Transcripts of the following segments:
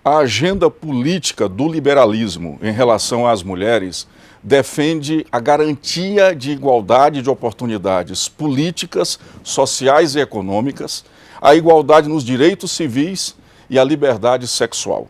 A agenda política do liberalismo em relação às mulheres defende a garantia de igualdade de oportunidades políticas, sociais e econômicas, a igualdade nos direitos civis e a liberdade sexual.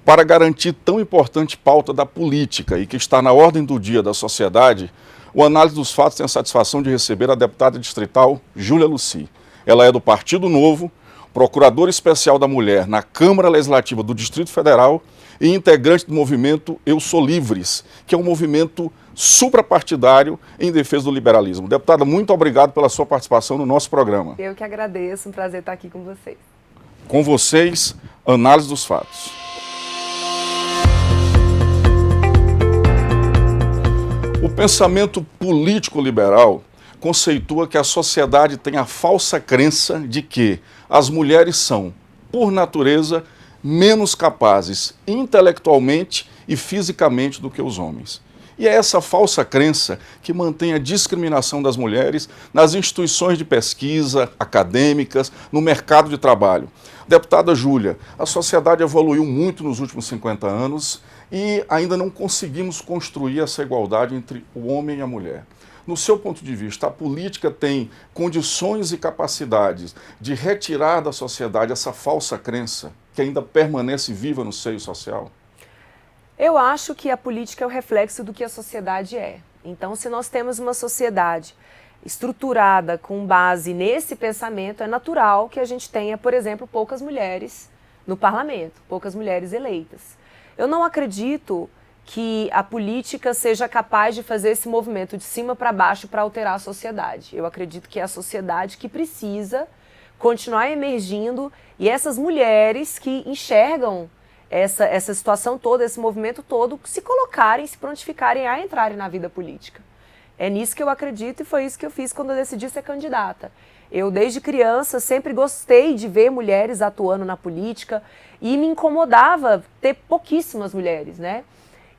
Para garantir tão importante pauta da política e que está na ordem do dia da sociedade, o Análise dos Fatos tem a satisfação de receber a deputada distrital Júlia Lucy. Ela é do Partido Novo, procuradora especial da mulher na Câmara Legislativa do Distrito Federal e integrante do movimento Eu Sou Livres, que é um movimento suprapartidário em defesa do liberalismo. Deputada, muito obrigado pela sua participação no nosso programa. Eu que agradeço, um prazer estar aqui com vocês. Com vocês, Análise dos Fatos. O pensamento político-liberal conceitua que a sociedade tem a falsa crença de que as mulheres são, por natureza, menos capazes intelectualmente e fisicamente do que os homens. E é essa falsa crença que mantém a discriminação das mulheres nas instituições de pesquisa, acadêmicas, no mercado de trabalho. Deputada Júlia, a sociedade evoluiu muito nos últimos 50 anos e ainda não conseguimos construir essa igualdade entre o homem e a mulher. No seu ponto de vista, a política tem condições e capacidades de retirar da sociedade essa falsa crença que ainda permanece viva no seio social? Eu acho que a política é o reflexo do que a sociedade é. Então, se nós temos uma sociedade estruturada com base nesse pensamento, é natural que a gente tenha, por exemplo, poucas mulheres no parlamento, poucas mulheres eleitas. Eu não acredito que a política seja capaz de fazer esse movimento de cima para baixo para alterar a sociedade. Eu acredito que é a sociedade que precisa continuar emergindo e essas mulheres que enxergam essa situação toda, esse movimento todo, se colocarem, se prontificarem a entrarem na vida política. É nisso que eu acredito e foi isso que eu fiz quando eu decidi ser candidata. Eu, desde criança, sempre gostei de ver mulheres atuando na política e me incomodava ter pouquíssimas mulheres, né?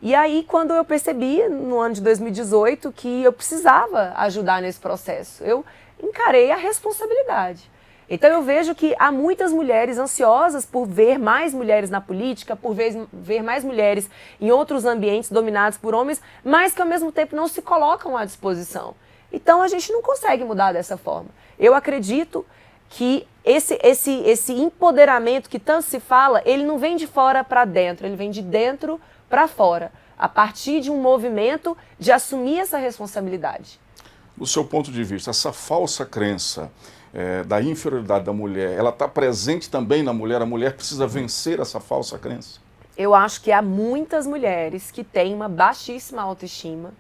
E aí, quando eu percebi, no ano de 2018, que eu precisava ajudar nesse processo, eu encarei a responsabilidade. Então eu vejo que há muitas mulheres ansiosas por ver mais mulheres na política, por ver mais mulheres em outros ambientes dominados por homens, mas que ao mesmo tempo não se colocam à disposição. Então a gente não consegue mudar dessa forma. Eu acredito que esse empoderamento que tanto se fala, ele não vem de fora para dentro, ele vem de dentro para fora, a partir de um movimento de assumir essa responsabilidade. Do seu ponto de vista, essa falsa crença da inferioridade da mulher, ela está presente também na mulher? A mulher precisa vencer essa falsa crença? Eu acho que há muitas mulheres que têm uma baixíssima autoestima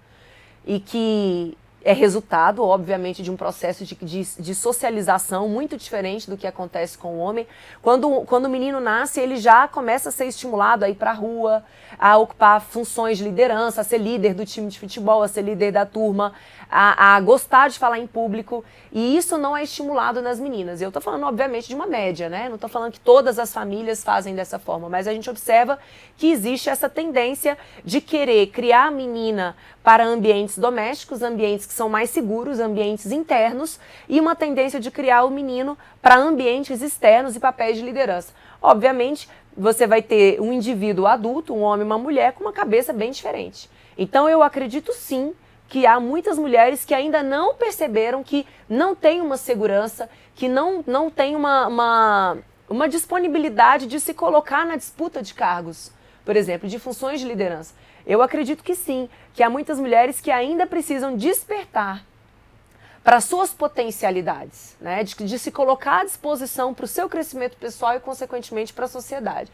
e que é resultado, obviamente, de um processo de socialização muito diferente do que acontece com o homem. Quando o menino nasce, ele já começa a ser estimulado a ir para a rua, a ocupar funções de liderança, a ser líder do time de futebol, a ser líder da turma, a gostar de falar em público. E isso não é estimulado nas meninas. Eu estou falando, obviamente, de uma média, né? Não estou falando que todas as famílias fazem dessa forma, mas a gente observa que existe essa tendência de querer criar a menina para ambientes domésticos, ambientes que são mais seguros, ambientes internos, e uma tendência de criar o menino para ambientes externos e papéis de liderança. Obviamente, você vai ter um indivíduo adulto, um homem e uma mulher, com uma cabeça bem diferente. Então, eu acredito sim que há muitas mulheres que ainda não perceberam que não tem uma segurança, que não tem uma disponibilidade de se colocar na disputa de cargos, por exemplo, de funções de liderança. Eu acredito que sim, que há muitas mulheres que ainda precisam despertar para suas potencialidades, né? de se colocar à disposição para o seu crescimento pessoal e, consequentemente, para a sociedade.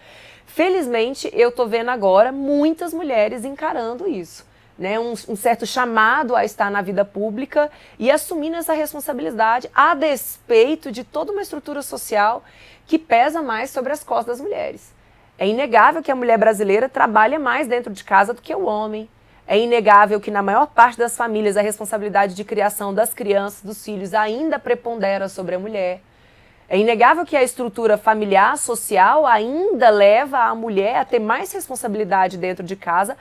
Felizmente, eu estou vendo agora muitas mulheres encarando isso, né? Um certo chamado a estar na vida pública e assumindo essa responsabilidade a despeito de toda uma estrutura social que pesa mais sobre as costas das mulheres. É inegável que a mulher brasileira trabalha mais dentro de casa do que o homem. É inegável que na maior parte das famílias a responsabilidade de criação das crianças, dos filhos, ainda prepondera sobre a mulher. É inegável que a estrutura familiar, social, ainda leva a mulher a ter mais responsabilidade dentro de casa,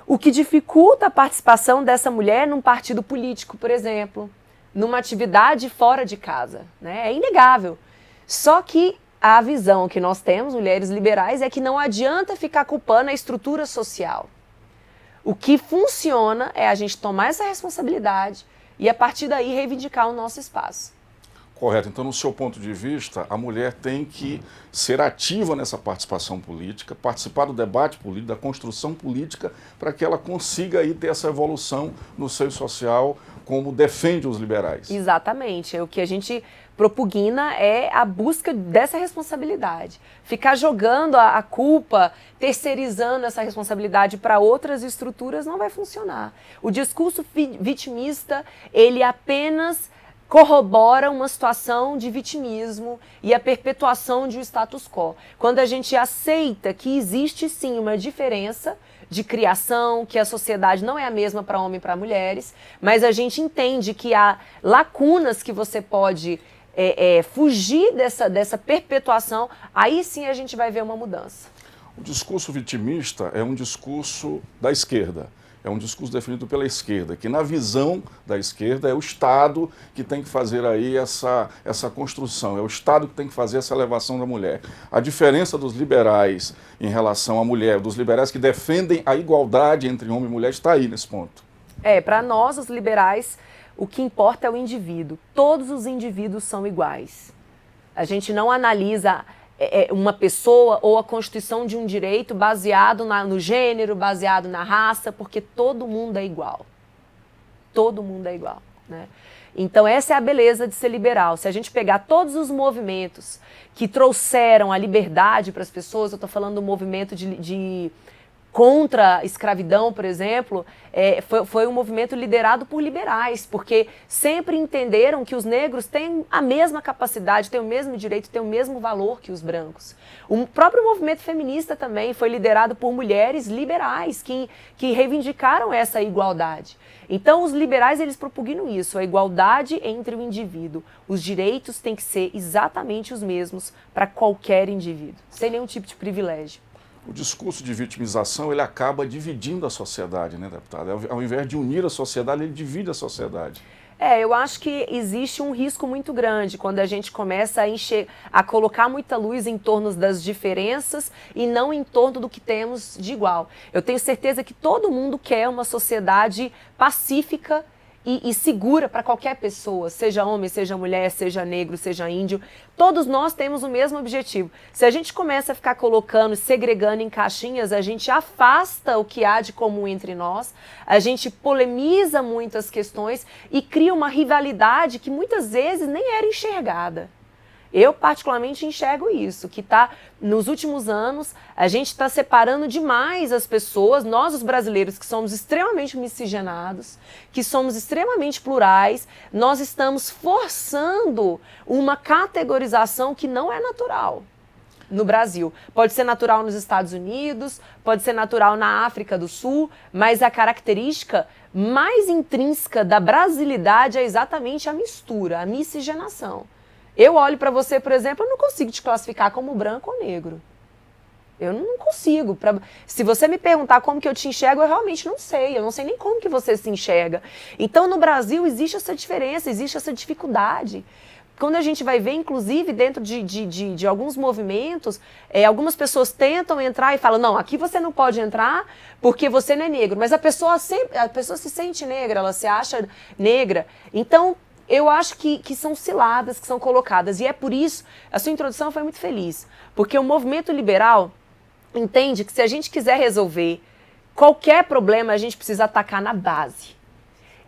o que dificulta a participação dessa mulher num partido político, por exemplo, numa atividade fora de casa, né? É inegável. Só que a visão que nós temos, mulheres liberais, é que não adianta ficar culpando a estrutura social. O que funciona é a gente tomar essa responsabilidade e, a partir daí, reivindicar o nosso espaço. Correto. Então, no seu ponto de vista, a mulher tem que ser ativa nessa participação política, participar do debate político, da construção política, para que ela consiga aí ter essa evolução no seio social, como defende os liberais. Exatamente. O que a gente propugna é a busca dessa responsabilidade. Ficar jogando a culpa, terceirizando essa responsabilidade para outras estruturas não vai funcionar. O discurso vitimista, ele apenas corrobora uma situação de vitimismo e a perpetuação de um status quo. Quando a gente aceita que existe sim uma diferença de criação, que a sociedade não é a mesma para homem e para mulheres, mas a gente entende que há lacunas que você pode fugir dessa perpetuação, aí sim a gente vai ver uma mudança. O discurso vitimista é um discurso da esquerda. É um discurso definido pela esquerda, que na visão da esquerda é o Estado que tem que fazer aí essa construção, é o Estado que tem que fazer essa elevação da mulher. A diferença dos liberais em relação à mulher, dos liberais que defendem a igualdade entre homem e mulher, está aí nesse ponto. Para nós, os liberais, o que importa é o indivíduo. Todos os indivíduos são iguais. A gente não analisa uma pessoa ou a constituição de um direito baseado no gênero, baseado na raça, porque todo mundo é igual. Todo mundo é igual, né? Então essa é a beleza de ser liberal. Se a gente pegar todos os movimentos que trouxeram a liberdade para as pessoas, eu estou falando do movimento de contra a escravidão, por exemplo, foi um movimento liderado por liberais, porque sempre entenderam que os negros têm a mesma capacidade, têm o mesmo direito, têm o mesmo valor que os brancos. O próprio movimento feminista também foi liderado por mulheres liberais, que reivindicaram essa igualdade. Então, os liberais, eles propugnam isso, a igualdade entre o indivíduo. Os direitos têm que ser exatamente os mesmos para qualquer indivíduo, sem nenhum tipo de privilégio. O discurso de vitimização, ele acaba dividindo a sociedade, né, deputada? Ao invés de unir a sociedade, ele divide a sociedade. Eu acho que existe um risco muito grande quando a gente começa a colocar muita luz em torno das diferenças e não em torno do que temos de igual. Eu tenho certeza que todo mundo quer uma sociedade pacífica e segura para qualquer pessoa, seja homem, seja mulher, seja negro, seja índio. Todos nós temos o mesmo objetivo. Se a gente começa a ficar colocando, segregando em caixinhas, a gente afasta o que há de comum entre nós, a gente polemiza muitas questões e cria uma rivalidade que muitas vezes nem era enxergada. Eu, particularmente, enxergo isso, que nos últimos anos, a gente está separando demais as pessoas, nós, os brasileiros, que somos extremamente miscigenados, que somos extremamente plurais, nós estamos forçando uma categorização que não é natural no Brasil. Pode ser natural nos Estados Unidos, pode ser natural na África do Sul, mas a característica mais intrínseca da brasilidade é exatamente a mistura, a miscigenação. Eu olho para você, por exemplo, eu não consigo te classificar como branco ou negro. Eu não consigo. Se você me perguntar como que eu te enxergo, eu realmente não sei. Eu não sei nem como que você se enxerga. Então, no Brasil, existe essa diferença, existe essa dificuldade. Quando a gente vai ver, inclusive, dentro de alguns movimentos, algumas pessoas tentam entrar e falam, não, aqui você não pode entrar porque você não é negro. Mas a pessoa se sente negra, ela se acha negra. Então, eu acho que são ciladas que são colocadas. E é por isso, a sua introdução foi muito feliz. Porque o movimento liberal entende que se a gente quiser resolver qualquer problema, a gente precisa atacar na base.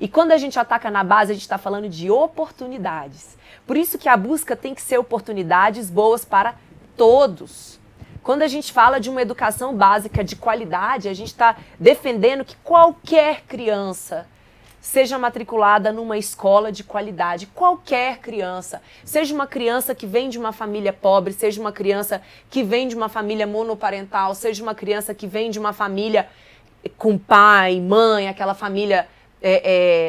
E quando a gente ataca na base, a gente está falando de oportunidades. Por isso que a busca tem que ser oportunidades boas para todos. Quando a gente fala de uma educação básica de qualidade, a gente está defendendo que qualquer criança seja matriculada numa escola de qualidade, qualquer criança, seja uma criança que vem de uma família pobre, seja uma criança que vem de uma família monoparental, seja uma criança que vem de uma família com pai, mãe, aquela família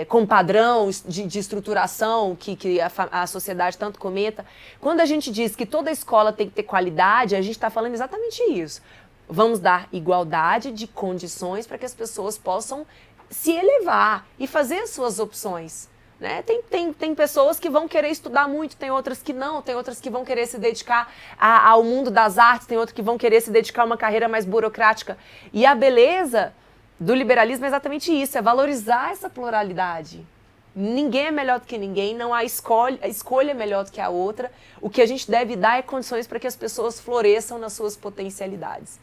com padrão de estruturação que a sociedade tanto comenta. Quando a gente diz que toda escola tem que ter qualidade, a gente está falando exatamente isso. Vamos dar igualdade de condições para que as pessoas possam se elevar e fazer as suas opções. Né? Tem pessoas que vão querer estudar muito, tem outras que não, tem outras que vão querer se dedicar ao mundo das artes, tem outras que vão querer se dedicar a uma carreira mais burocrática. E a beleza do liberalismo é exatamente isso, é valorizar essa pluralidade. Ninguém é melhor do que ninguém, não há a escolha é melhor do que a outra. O que a gente deve dar é condições para que as pessoas floresçam nas suas potencialidades,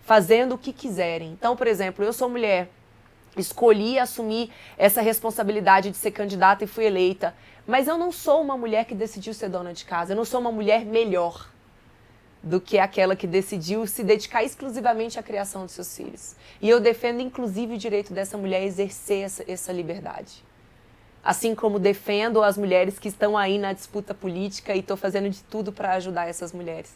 fazendo o que quiserem. Então, por exemplo, eu sou mulher, escolhi assumir essa responsabilidade de ser candidata e fui eleita, mas eu não sou uma mulher que decidiu ser dona de casa, eu não sou uma mulher melhor do que aquela que decidiu se dedicar exclusivamente à criação dos seus filhos. E eu defendo, inclusive, o direito dessa mulher a exercer essa liberdade. Assim como defendo as mulheres que estão aí na disputa política e estou fazendo de tudo para ajudar essas mulheres.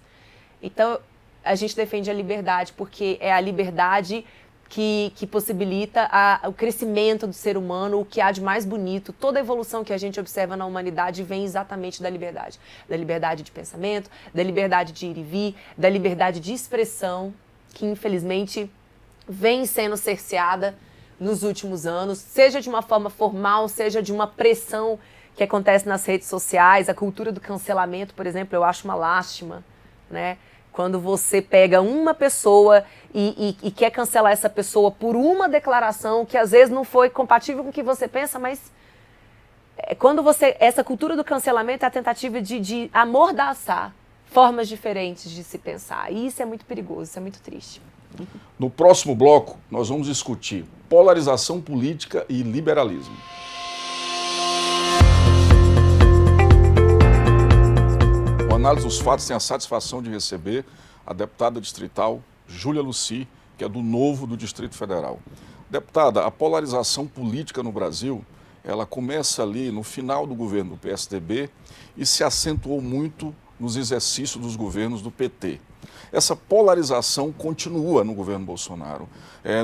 Então, a gente defende a liberdade, porque é a liberdade que possibilita o crescimento do ser humano, o que há de mais bonito. Toda a evolução que a gente observa na humanidade vem exatamente da liberdade. Da liberdade de pensamento, da liberdade de ir e vir, da liberdade de expressão, que infelizmente vem sendo cerceada nos últimos anos, seja de uma forma formal, seja de uma pressão que acontece nas redes sociais. A cultura do cancelamento, por exemplo, eu acho uma lástima, né? Quando você pega uma pessoa e quer cancelar essa pessoa por uma declaração que às vezes não foi compatível com o que você pensa, mas quando essa cultura do cancelamento é a tentativa de amordaçar formas diferentes de se pensar. E isso é muito perigoso, isso é muito triste. No próximo bloco, nós vamos discutir polarização política e liberalismo. O Análise dos Fatos tem a satisfação de receber a deputada distrital Júlia Lucy, que é do Novo do Distrito Federal. Deputada, a polarização política no Brasil, ela começa ali no final do governo do PSDB e se acentuou muito nos exercícios dos governos do PT. Essa polarização continua no governo Bolsonaro.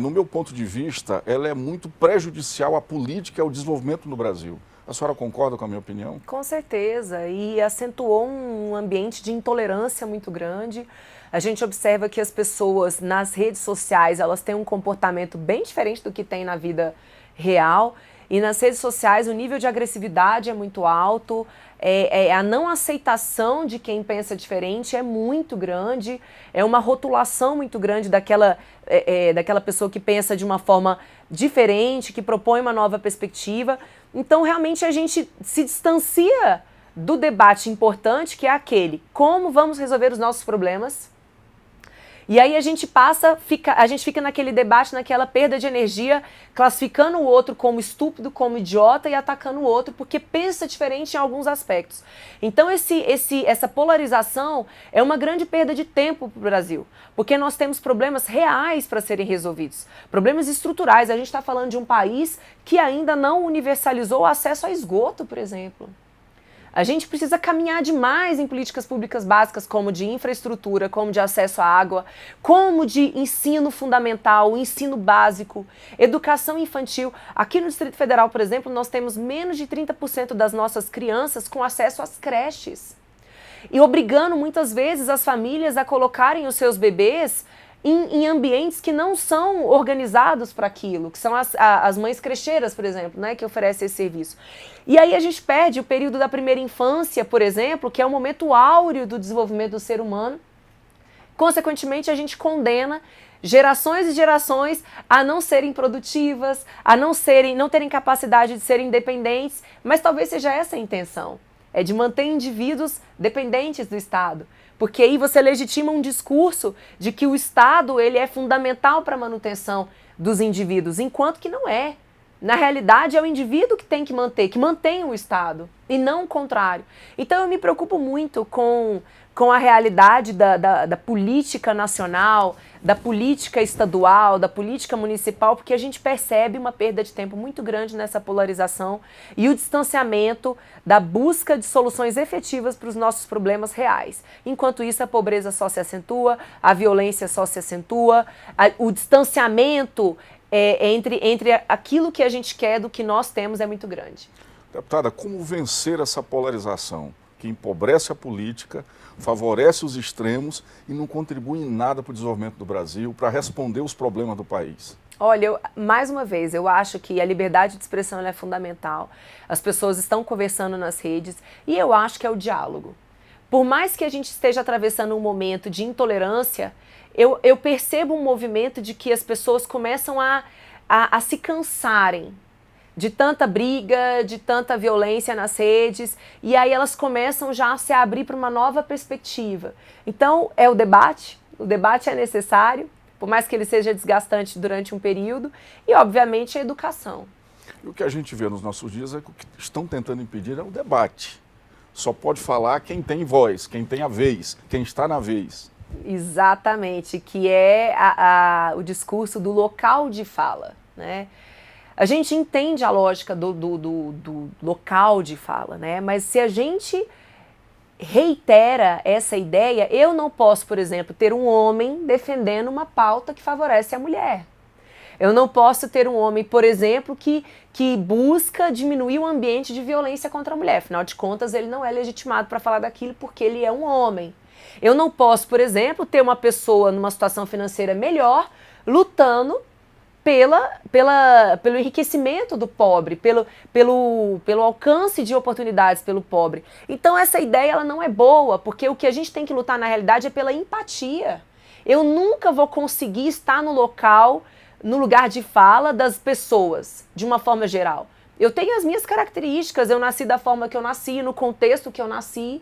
No meu ponto de vista, ela é muito prejudicial à política e ao desenvolvimento no Brasil. A senhora concorda com a minha opinião? Com certeza, e acentuou um ambiente de intolerância muito grande. A gente observa que as pessoas nas redes sociais, elas têm um comportamento bem diferente do que tem na vida real. E nas redes sociais o nível de agressividade é muito alto, a não aceitação de quem pensa diferente é muito grande, é uma rotulação muito grande daquela pessoa que pensa de uma forma diferente, que propõe uma nova perspectiva. Então, realmente, a gente se distancia do debate importante, que é aquele: como vamos resolver os nossos problemas? E aí a gente fica naquele debate, naquela perda de energia, classificando o outro como estúpido, como idiota e atacando o outro porque pensa diferente em alguns aspectos. Então essa polarização é uma grande perda de tempo para o Brasil, porque nós temos problemas reais para serem resolvidos, problemas estruturais. A gente está falando de um país que ainda não universalizou o acesso a esgoto, por exemplo. A gente precisa caminhar demais em políticas públicas básicas, como de infraestrutura, como de acesso à água, como de ensino fundamental, ensino básico, educação infantil. Aqui no Distrito Federal, por exemplo, nós temos menos de 30% das nossas crianças com acesso às creches. E obrigando muitas vezes as famílias a colocarem os seus bebês em ambientes que não são organizados para aquilo, que são as mães crecheiras, por exemplo, né, que oferecem esse serviço. E aí a gente perde o período da primeira infância, por exemplo, que é o momento áureo do desenvolvimento do ser humano. Consequentemente, a gente condena gerações e gerações a não serem produtivas, a não terem capacidade de serem independentes, mas talvez seja essa a intenção, é de manter indivíduos dependentes do Estado. Porque aí você legitima um discurso de que o Estado ele é fundamental para a manutenção dos indivíduos, enquanto que não é. Na realidade, é o indivíduo que tem que mantém o Estado, e não o contrário. Então, eu me preocupo muito com a realidade da política nacional, da política estadual, da política municipal, porque a gente percebe uma perda de tempo muito grande nessa polarização e o distanciamento da busca de soluções efetivas para os nossos problemas reais. Enquanto isso, a pobreza só se acentua, a violência só se acentua, o distanciamento entre aquilo que a gente quer do que nós temos é muito grande. Deputada, como vencer essa polarização que empobrece a política, favorece os extremos e não contribui em nada para o desenvolvimento do Brasil, para responder os problemas do país. Olha, mais uma vez, eu acho que a liberdade de expressão ela é fundamental. As pessoas estão conversando nas redes e eu acho que é o diálogo. Por mais que a gente esteja atravessando um momento de intolerância, eu percebo um movimento de que as pessoas começam a se cansarem de tanta briga, de tanta violência nas redes, e aí elas começam já a se abrir para uma nova perspectiva. Então, é o debate é necessário, por mais que ele seja desgastante durante um período, e obviamente a educação. E o que a gente vê nos nossos dias é que o que estão tentando impedir é o debate. Só pode falar quem tem voz, quem tem a vez, quem está na vez. Exatamente, que é o discurso do local de fala, né? A gente entende a lógica do local de fala, né? Mas se a gente reitera essa ideia, eu não posso, por exemplo, ter um homem defendendo uma pauta que favorece a mulher. Eu não posso ter um homem, por exemplo, que busca diminuir o ambiente de violência contra a mulher. Afinal de contas, ele não é legitimado para falar daquilo porque ele é um homem. Eu não posso, por exemplo, ter uma pessoa numa situação financeira melhor lutando pelo enriquecimento do pobre, pelo alcance de oportunidades pelo pobre. Então essa ideia ela não é boa, porque o que a gente tem que lutar na realidade é pela empatia. Eu nunca vou conseguir estar no lugar de fala das pessoas, de uma forma geral. Eu tenho as minhas características, eu nasci da forma que eu nasci, no contexto que eu nasci.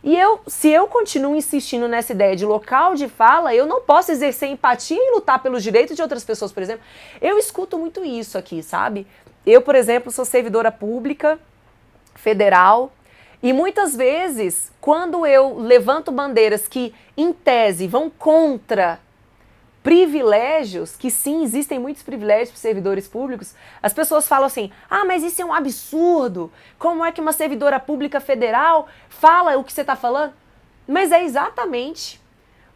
E se eu continuo insistindo nessa ideia de local de fala, eu não posso exercer empatia e lutar pelos direitos de outras pessoas, por exemplo. Eu escuto muito isso aqui, sabe? Eu, por exemplo, sou servidora pública, federal, e muitas vezes, quando eu levanto bandeiras que, em tese, vão contra privilégios, que sim, existem muitos privilégios para servidores públicos, as pessoas falam assim, mas isso é um absurdo, como é que uma servidora pública federal fala o que você está falando? Mas é exatamente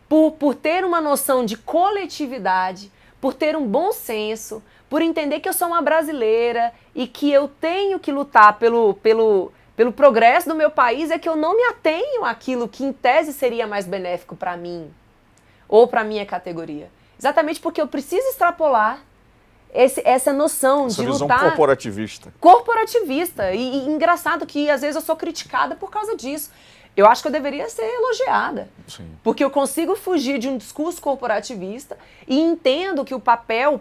por ter uma noção de coletividade, por ter um bom senso, por entender que eu sou uma brasileira e que eu tenho que lutar pelo progresso do meu país, é que eu não me atenho àquilo que em tese seria mais benéfico para mim ou para minha categoria. Exatamente porque eu preciso extrapolar essa noção essa de visão lutar... corporativista. Corporativista. E engraçado que às vezes eu sou criticada por causa disso. Eu acho que eu deveria ser elogiada. Sim. Porque eu consigo fugir de um discurso corporativista e entendo que o papel,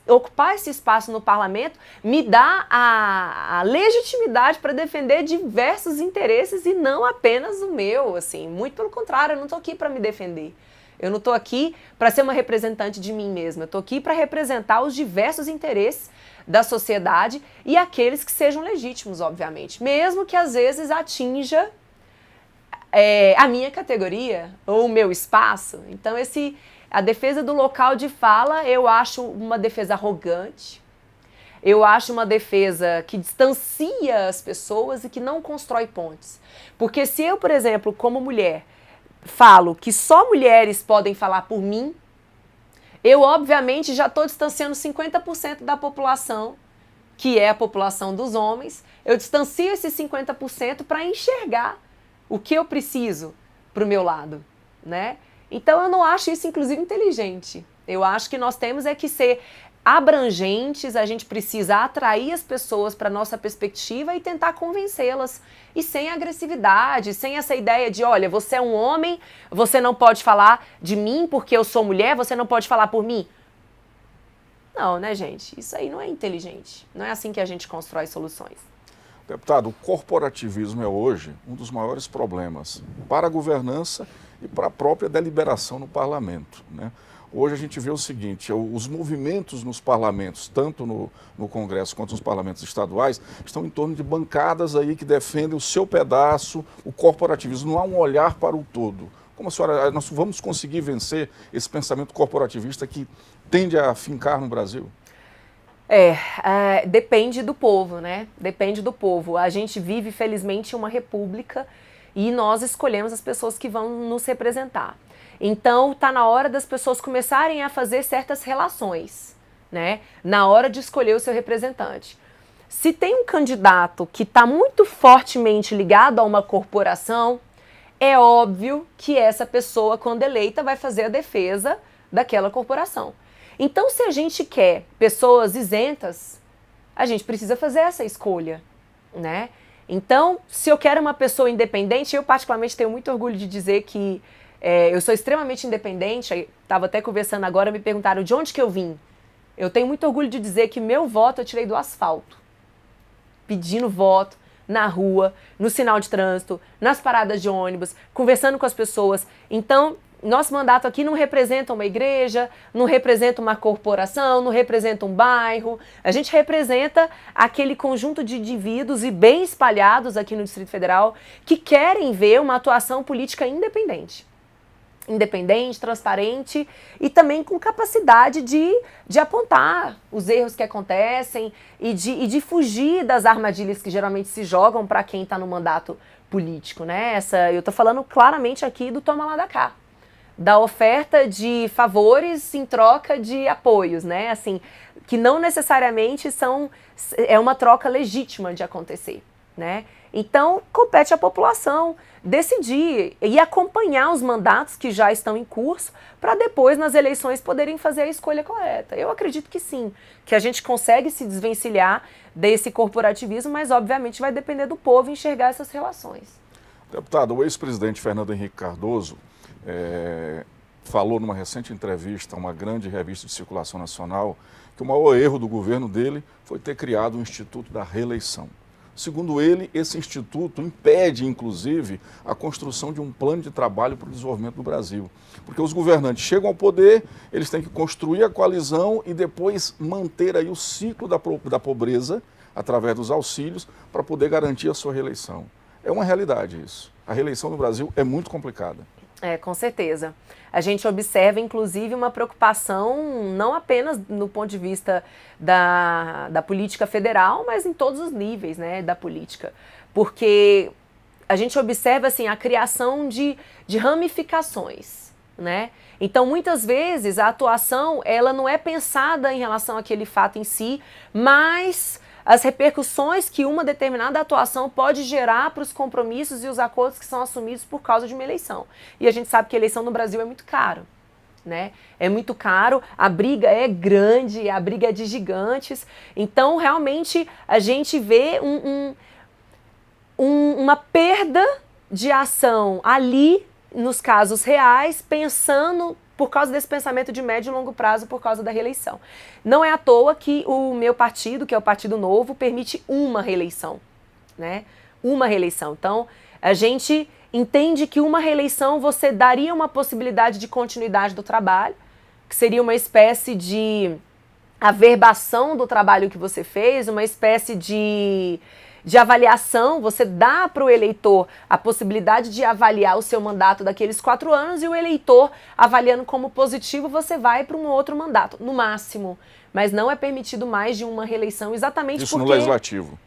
ocupar esse espaço no parlamento, me dá a legitimidade para defender diversos interesses e não apenas o meu. Assim. Muito pelo contrário, eu não estou aqui para me defender. Eu não estou aqui para ser uma representante de mim mesma. Eu estou aqui para representar os diversos interesses da sociedade e aqueles que sejam legítimos, obviamente. Mesmo que às vezes atinja a minha categoria ou o meu espaço. Então, a defesa do local de fala, eu acho uma defesa arrogante. Eu acho uma defesa que distancia as pessoas e que não constrói pontes. Porque se eu, por exemplo, como mulher, falo que só mulheres podem falar por mim, eu obviamente já estou distanciando 50% da população, que é a população dos homens. Eu distancio esses 50% para enxergar o que eu preciso para o meu lado, né? Então eu não acho isso, inclusive, inteligente. Eu acho que nós temos que ser abrangentes, a gente precisa atrair as pessoas para a nossa perspectiva e tentar convencê-las. E sem agressividade, sem essa ideia de, olha, você é um homem, você não pode falar de mim porque eu sou mulher, você não pode falar por mim. Não, né, gente? Isso aí não é inteligente. Não é assim que a gente constrói soluções. Deputado, o corporativismo é hoje um dos maiores problemas para a governança e para a própria deliberação no parlamento, né? Hoje a gente vê o seguinte, os movimentos nos parlamentos, tanto no Congresso quanto nos parlamentos estaduais, estão em torno de bancadas aí que defendem o seu pedaço, o corporativismo. Não há um olhar para o todo. Como a senhora, nós vamos conseguir vencer esse pensamento corporativista que tende a fincar no Brasil? Depende do povo, né? Depende do povo. A gente vive, felizmente, uma república e nós escolhemos as pessoas que vão nos representar. Então, está na hora das pessoas começarem a fazer certas relações, né? Na hora de escolher o seu representante. Se tem um candidato que está muito fortemente ligado a uma corporação, é óbvio que essa pessoa, quando eleita, vai fazer a defesa daquela corporação. Então, se a gente quer pessoas isentas, a gente precisa fazer essa escolha, né? Então, se eu quero uma pessoa independente, eu particularmente tenho muito orgulho de dizer que eu sou extremamente independente. Estava até conversando agora, me perguntaram de onde que eu vim. Eu tenho muito orgulho de dizer que meu voto eu tirei do asfalto, pedindo voto na rua, no sinal de trânsito, nas paradas de ônibus, conversando com as pessoas. Então, nosso mandato aqui não representa uma igreja, não representa uma corporação, não representa um bairro. A gente representa aquele conjunto de indivíduos e bem espalhados aqui no Distrito Federal que querem ver uma atuação política independente. Independente, transparente e também com capacidade de apontar os erros que acontecem e de fugir das armadilhas que geralmente se jogam para quem está no mandato político, né? Eu estou falando claramente aqui do toma lá da cá, da oferta de favores em troca de apoios, né? Assim, que não necessariamente é uma troca legítima de acontecer, né? Então, compete à população decidir e acompanhar os mandatos que já estão em curso para depois, nas eleições, poderem fazer a escolha correta. Eu acredito que sim, que a gente consegue se desvencilhar desse corporativismo, mas obviamente vai depender do povo enxergar essas relações. Deputado, o ex-presidente Fernando Henrique Cardoso falou numa recente entrevista a uma grande revista de circulação nacional que o maior erro do governo dele foi ter criado o Instituto da Reeleição. Segundo ele, esse instituto impede, inclusive, a construção de um plano de trabalho para o desenvolvimento do Brasil. Porque os governantes chegam ao poder, eles têm que construir a coalizão e depois manter aí o ciclo da pobreza, através dos auxílios, para poder garantir a sua reeleição. É uma realidade isso. A reeleição no Brasil é muito complicada. Com certeza. A gente observa, inclusive, uma preocupação não apenas no ponto de vista da política federal, mas em todos os níveis, né, da política. Porque a gente observa assim, a criação de ramificações, né? Então, muitas vezes, a atuação ela não é pensada em relação àquele fato em si, mas as repercussões que uma determinada atuação pode gerar para os compromissos e os acordos que são assumidos por causa de uma eleição. E a gente sabe que a eleição no Brasil é muito caro, né? É muito caro, a briga é grande, a briga é de gigantes. Então, realmente, a gente vê uma perda de ação ali, nos casos reais, pensando por causa desse pensamento de médio e longo prazo, por causa da reeleição. Não é à toa que o meu partido, que é o Partido Novo, permite uma reeleição, né? Uma reeleição. Então, a gente entende que uma reeleição você daria uma possibilidade de continuidade do trabalho, que seria uma espécie de averbação do trabalho que você fez, uma espécie de avaliação. Você dá para o eleitor a possibilidade de avaliar o seu mandato daqueles 4 anos e o eleitor, avaliando como positivo, você vai para um outro mandato, no máximo. Mas não é permitido mais de uma reeleição, exatamente isso porque... no Legislativo?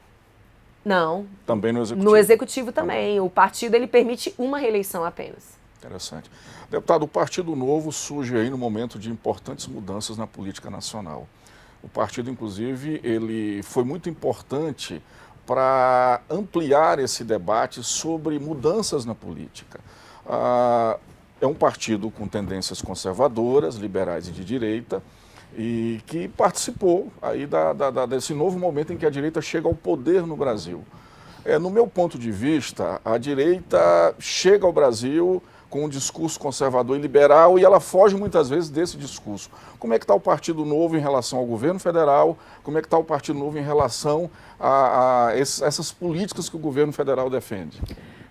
Não. Também no Executivo? No Executivo também. O partido ele permite uma reeleição apenas. Interessante. Deputado, o Partido Novo surge aí no momento de importantes mudanças na política nacional. O partido, inclusive, ele foi muito importante para ampliar esse debate sobre mudanças na política. É um partido com tendências conservadoras, liberais e de direita, e que participou aí desse novo momento em que a direita chega ao poder no Brasil. No meu ponto de vista, a direita chega ao Brasil com um discurso conservador e liberal e ela foge muitas vezes desse discurso. Como é que está o Partido Novo em relação ao governo federal? Como é que está o Partido Novo em relação a essas políticas que o governo federal defende?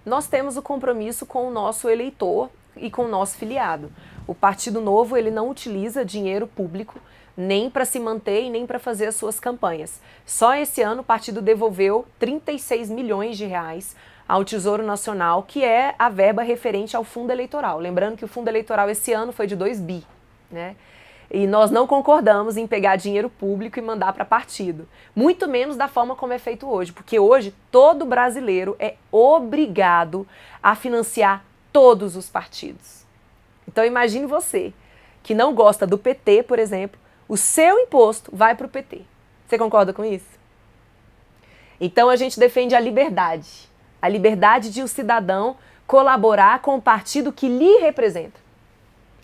Nós temos o compromisso com o nosso eleitor e com o nosso filiado. O Partido Novo ele não utiliza dinheiro público nem para se manter e nem para fazer as suas campanhas. Só esse ano o partido devolveu 36 milhões de reais ao Tesouro Nacional, que é a verba referente ao fundo eleitoral. Lembrando que o fundo eleitoral esse ano foi de 2 bi, né? E nós não concordamos em pegar dinheiro público e mandar para partido. Muito menos da forma como é feito hoje, porque hoje todo brasileiro é obrigado a financiar todos os partidos. Então imagine você, que não gosta do PT, por exemplo, o seu imposto vai para o PT. Você concorda com isso? Então a gente defende a liberdade de o cidadão colaborar com o partido que lhe representa.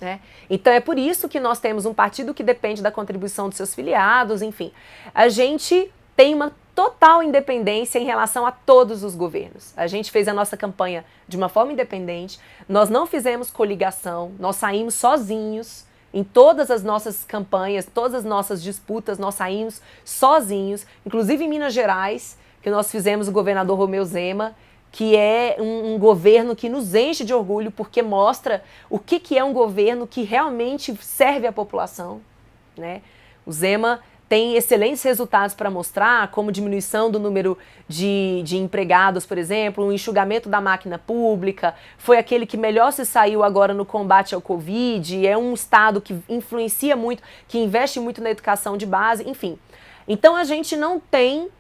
Né? Então é por isso que nós temos um partido que depende da contribuição dos seus filiados, enfim. A gente tem uma total independência em relação a todos os governos. A gente fez a nossa campanha de uma forma independente, nós não fizemos coligação, nós saímos sozinhos em todas as nossas campanhas, todas as nossas disputas, nós saímos sozinhos, inclusive em Minas Gerais, que nós fizemos o governador Romeu Zema, que é um governo que nos enche de orgulho, porque mostra o que é um governo que realmente serve à população. Né? O Zema tem excelentes resultados para mostrar, como diminuição do número de empregados, por exemplo, um enxugamento da máquina pública, foi aquele que melhor se saiu agora no combate ao Covid, é um estado que influencia muito, que investe muito na educação de base, enfim. Então a gente não tem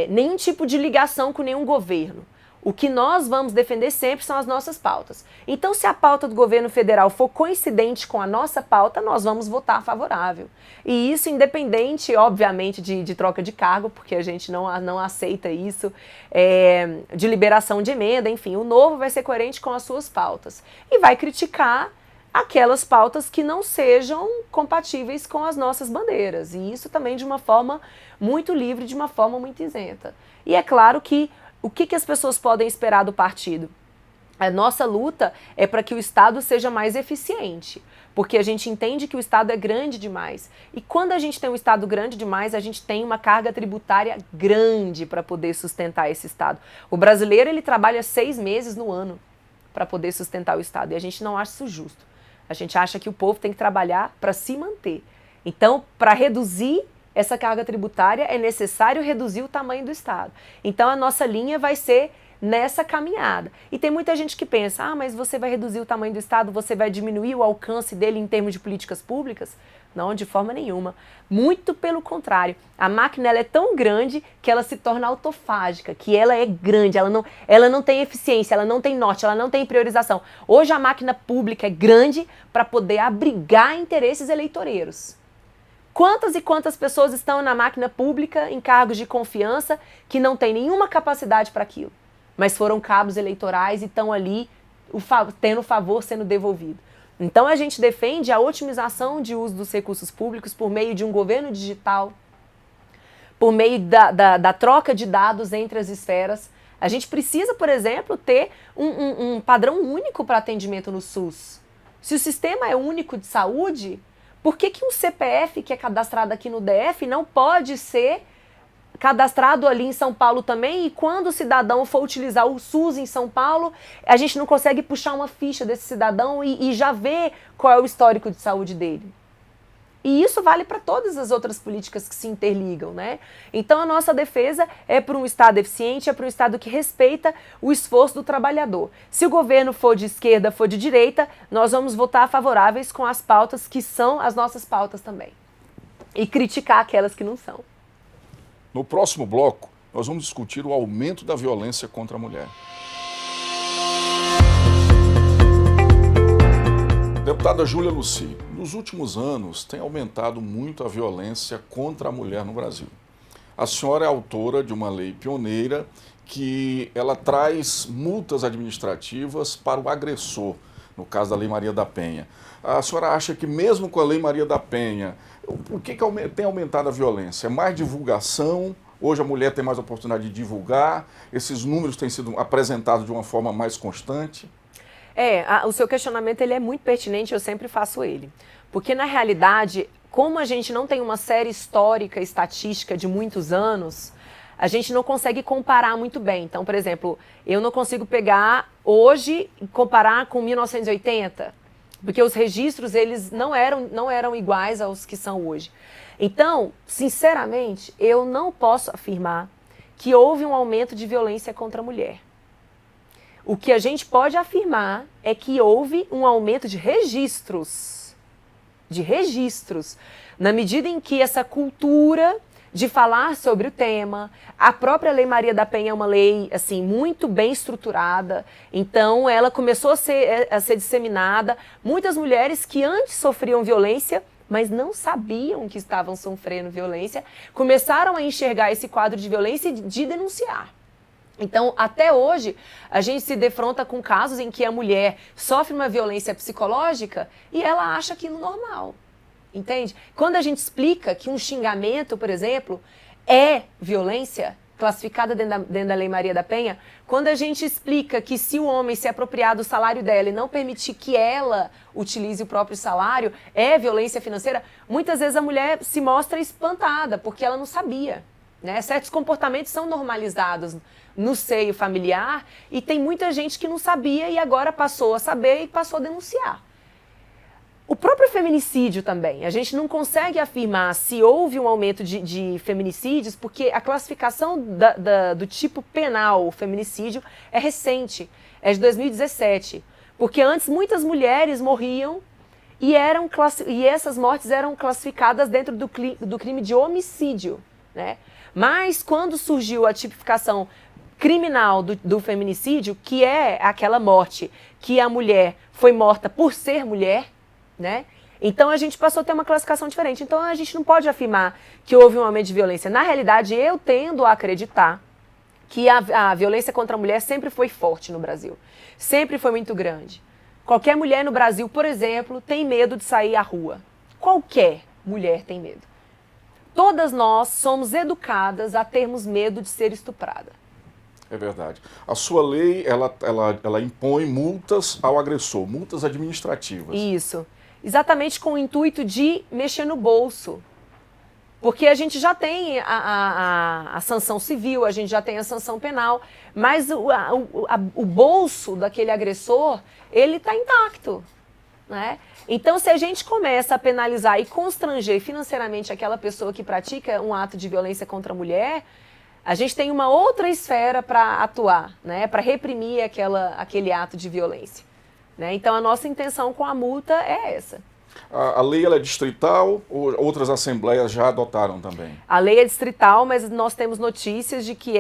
nenhum tipo de ligação com nenhum governo. O que nós vamos defender sempre são as nossas pautas. Então, se a pauta do governo federal for coincidente com a nossa pauta, nós vamos votar favorável. E isso independente, obviamente, de troca de cargo, porque a gente não aceita isso, de liberação de emenda, enfim. O Novo vai ser coerente com as suas pautas. E vai criticar aquelas pautas que não sejam compatíveis com as nossas bandeiras. E isso também de uma forma muito livre, de uma forma muito isenta. E é claro que o que as pessoas podem esperar do partido? A nossa luta é para que o Estado seja mais eficiente, porque a gente entende que o Estado é grande demais. E quando a gente tem um Estado grande demais, a gente tem uma carga tributária grande para poder sustentar esse Estado. O brasileiro, ele trabalha 6 meses no ano para poder sustentar o Estado, e a gente não acha isso justo. A gente acha que o povo tem que trabalhar para se manter. Então, para reduzir essa carga tributária, é necessário reduzir o tamanho do Estado. Então, a nossa linha vai ser nessa caminhada. E tem muita gente que pensa, mas você vai reduzir o tamanho do Estado, você vai diminuir o alcance dele em termos de políticas públicas? Não, de forma nenhuma. Muito pelo contrário. A máquina ela é tão grande que ela se torna autofágica, que ela é grande, ela não tem eficiência, ela não tem norte, ela não tem priorização. Hoje a máquina pública é grande para poder abrigar interesses eleitoreiros. Quantas e quantas pessoas estão na máquina pública, em cargos de confiança, que não têm nenhuma capacidade para aquilo, mas foram cabos eleitorais e estão ali tendo o favor sendo devolvido. Então a gente defende a otimização de uso dos recursos públicos por meio de um governo digital, por meio da troca de dados entre as esferas. A gente precisa, por exemplo, ter um padrão único para atendimento no SUS. Se o sistema é único de saúde, por que um CPF que é cadastrado aqui no DF não pode ser cadastrado ali em São Paulo também? E quando o cidadão for utilizar o SUS em São Paulo, a gente não consegue puxar uma ficha desse cidadão e já ver qual é o histórico de saúde dele. E isso vale para todas as outras políticas que se interligam, né? Então a nossa defesa é por um Estado eficiente, é por um Estado que respeita o esforço do trabalhador. Se o governo for de esquerda, for de direita, nós vamos votar favoráveis com as pautas que são as nossas pautas também. E criticar aquelas que não são. No próximo bloco, nós vamos discutir o aumento da violência contra a mulher. Deputada Júlia Luci, nos últimos anos tem aumentado muito a violência contra a mulher no Brasil. A senhora é autora de uma lei pioneira que ela traz multas administrativas para o agressor, no caso da Lei Maria da Penha. A senhora acha que mesmo com a Lei Maria da Penha, o que tem aumentado a violência? É mais divulgação? Hoje a mulher tem mais oportunidade de divulgar? Esses números têm sido apresentados de uma forma mais constante? O seu questionamento ele é muito pertinente, eu sempre faço ele. Porque, na realidade, como a gente não tem uma série histórica, estatística de muitos anos, a gente não consegue comparar muito bem. Então, por exemplo, eu não consigo pegar hoje e comparar com 1980, porque os registros eles não eram iguais aos que são hoje. Então, sinceramente, eu não posso afirmar que houve um aumento de violência contra a mulher. O que a gente pode afirmar é que houve um aumento de registros. Na medida em que essa cultura de falar sobre o tema, a própria Lei Maria da Penha é uma lei assim, muito bem estruturada, então ela começou a ser disseminada. Muitas mulheres que antes sofriam violência, mas não sabiam que estavam sofrendo violência, começaram a enxergar esse quadro de violência e de denunciar. Então, até hoje, a gente se defronta com casos em que a mulher sofre uma violência psicológica e ela acha aquilo normal, entende? Quando a gente explica que um xingamento, por exemplo, é violência, classificada dentro da Lei Maria da Penha, quando a gente explica que se o homem se apropriar do salário dela e não permitir que ela utilize o próprio salário, é violência financeira, muitas vezes a mulher se mostra espantada, porque ela não sabia, né? Certos comportamentos são normalizados no seio familiar e tem muita gente que não sabia e agora passou a saber e passou a denunciar. O próprio feminicídio também, a gente não consegue afirmar se houve um aumento de feminicídios porque a classificação do tipo penal, o feminicídio, é recente, é de 2017. Porque antes muitas mulheres morriam e essas mortes eram classificadas dentro do crime de homicídio, né? Mas quando surgiu a tipificação criminal do feminicídio, que é aquela morte que a mulher foi morta por ser mulher, né? Então a gente passou a ter uma classificação diferente. Então a gente não pode afirmar que houve um aumento de violência. Na realidade, eu tendo a acreditar que a violência contra a mulher sempre foi forte no Brasil. Sempre foi muito grande. Qualquer mulher no Brasil, por exemplo, tem medo de sair à rua. Qualquer mulher tem medo. Todas nós somos educadas a termos medo de ser estuprada. É verdade. A sua lei, ela impõe multas ao agressor, multas administrativas. Isso. Exatamente com o intuito de mexer no bolso. Porque a gente já tem a sanção civil, a gente já tem a sanção penal, mas o bolso daquele agressor, ele está intacto, né? Então, se a gente começa a penalizar e constranger financeiramente aquela pessoa que pratica um ato de violência contra a mulher, a gente tem uma outra esfera para atuar, né? Para reprimir aquele ato de violência, né? Então, a nossa intenção com a multa é essa. A lei ela é distrital ou outras assembleias já adotaram também? A lei é distrital, mas nós temos notícias de que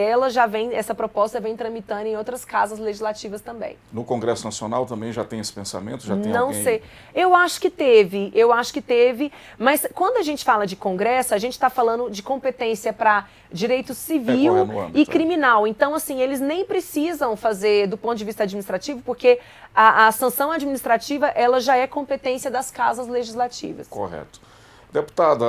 essa proposta vem tramitando em outras casas legislativas também. No Congresso Nacional também já tem esse pensamento? Já tem Não alguém... sei. Eu acho que teve, mas quando a gente fala de Congresso, a gente está falando de competência para direito civil e criminal. Então, assim, eles nem precisam fazer do ponto de vista administrativo, porque a sanção administrativa ela já é competência das casas legislativas. Correto. Deputada,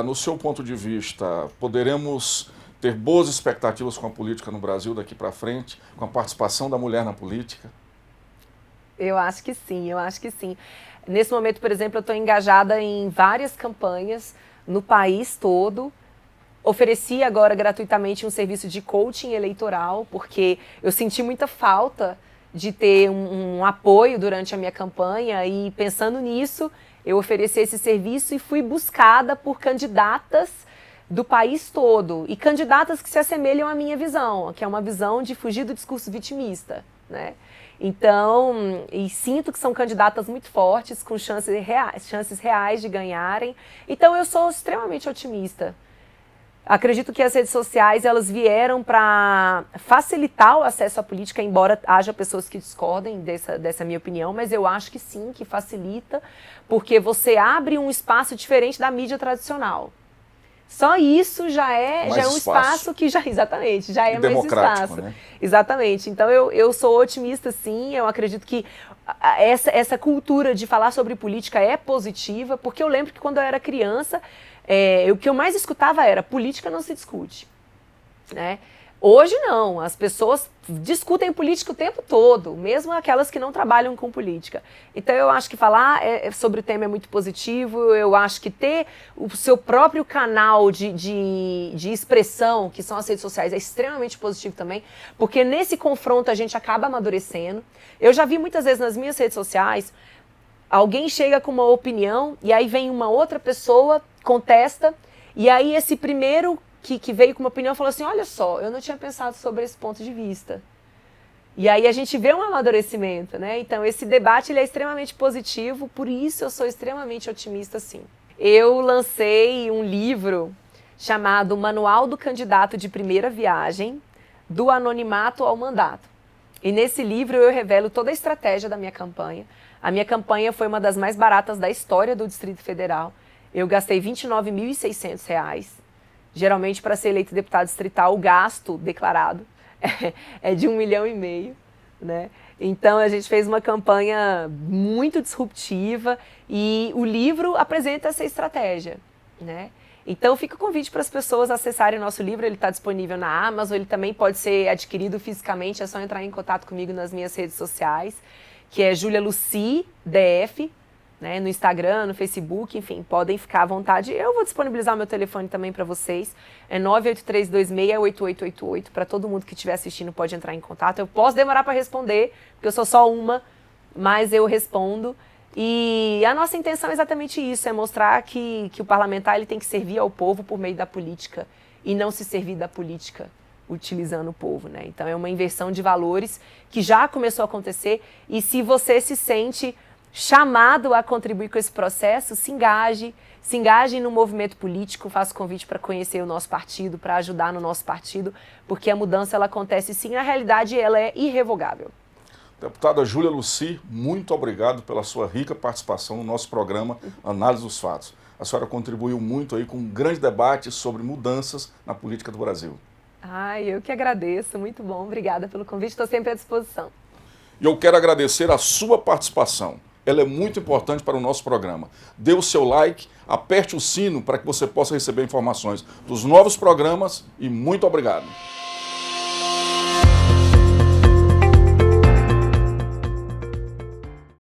no seu ponto de vista, poderemos ter boas expectativas com a política no Brasil daqui para frente, com a participação da mulher na política? Eu acho que sim, eu acho que sim. Nesse momento, por exemplo, eu estou engajada em várias campanhas no país todo. Ofereci agora gratuitamente um serviço de coaching eleitoral, porque eu senti muita falta de ter um apoio durante a minha campanha e pensando nisso, eu ofereci esse serviço e fui buscada por candidatas do país todo e candidatas que se assemelham à minha visão, que é uma visão de fugir do discurso vitimista, né? Então, e sinto que são candidatas muito fortes, com chances reais de ganharem. Então, eu sou extremamente otimista. Acredito que as redes sociais elas vieram para facilitar o acesso à política, embora haja pessoas que discordem dessa minha opinião, mas eu acho que sim, que facilita, porque você abre um espaço diferente da mídia tradicional. Só isso já é um espaço que exatamente, já é mais espaço. Né? Exatamente. Então eu sou otimista sim, eu acredito que essa cultura de falar sobre política é positiva, porque eu lembro que quando eu era criança, o que eu mais escutava era política não se discute, né? Hoje não, as pessoas discutem política o tempo todo, mesmo aquelas que não trabalham com política. Então eu acho que falar sobre o tema é muito positivo, eu acho que ter o seu próprio canal de expressão, que são as redes sociais, é extremamente positivo também, porque nesse confronto a gente acaba amadurecendo. Eu já vi muitas vezes nas minhas redes sociais, alguém chega com uma opinião e aí vem uma outra pessoa, contesta, e aí esse primeiro que veio com uma opinião falou assim, olha só, eu não tinha pensado sobre esse ponto de vista. E aí a gente vê um amadurecimento, né? Então esse debate ele é extremamente positivo, por isso eu sou extremamente otimista sim. Eu lancei um livro chamado Manual do Candidato de Primeira Viagem, do Anonimato ao Mandato. E nesse livro eu revelo toda a estratégia da minha campanha. A minha campanha foi uma das mais baratas da história do Distrito Federal. Eu gastei R$ 29.600. Geralmente, para ser eleito deputado distrital, o gasto declarado é de 1,5 milhão, né? Então a gente fez uma campanha muito disruptiva e o livro apresenta essa estratégia, né? Então fica o convite para as pessoas acessarem o nosso livro, ele está disponível na Amazon, ele também pode ser adquirido fisicamente, é só entrar em contato comigo nas minhas redes sociais, que é Julia Lucy DF, né, no Instagram, no Facebook, enfim, podem ficar à vontade. Eu vou disponibilizar o meu telefone também para vocês, é 983268888, para todo mundo que estiver assistindo pode entrar em contato. Eu posso demorar para responder, porque eu sou só uma, mas eu respondo. E a nossa intenção é exatamente isso, é mostrar que o parlamentar ele tem que servir ao povo por meio da política e não se servir da política utilizando o povo, né? Então é uma inversão de valores que já começou a acontecer e se você se sente chamado a contribuir com esse processo, se engaje no movimento político, faço convite para conhecer o nosso partido, para ajudar no nosso partido, porque a mudança ela acontece sim, na realidade ela é irrevogável. Deputada Julia Lucy, muito obrigado pela sua rica participação no nosso programa Análise dos Fatos. A senhora contribuiu muito aí com um grande debate sobre mudanças na política do Brasil. Eu que agradeço, muito bom, obrigada pelo convite, estou sempre à disposição. E eu quero agradecer a sua participação. Ela é muito importante para o nosso programa. Dê o seu like, aperte o sino para que você possa receber informações dos novos programas e muito obrigado.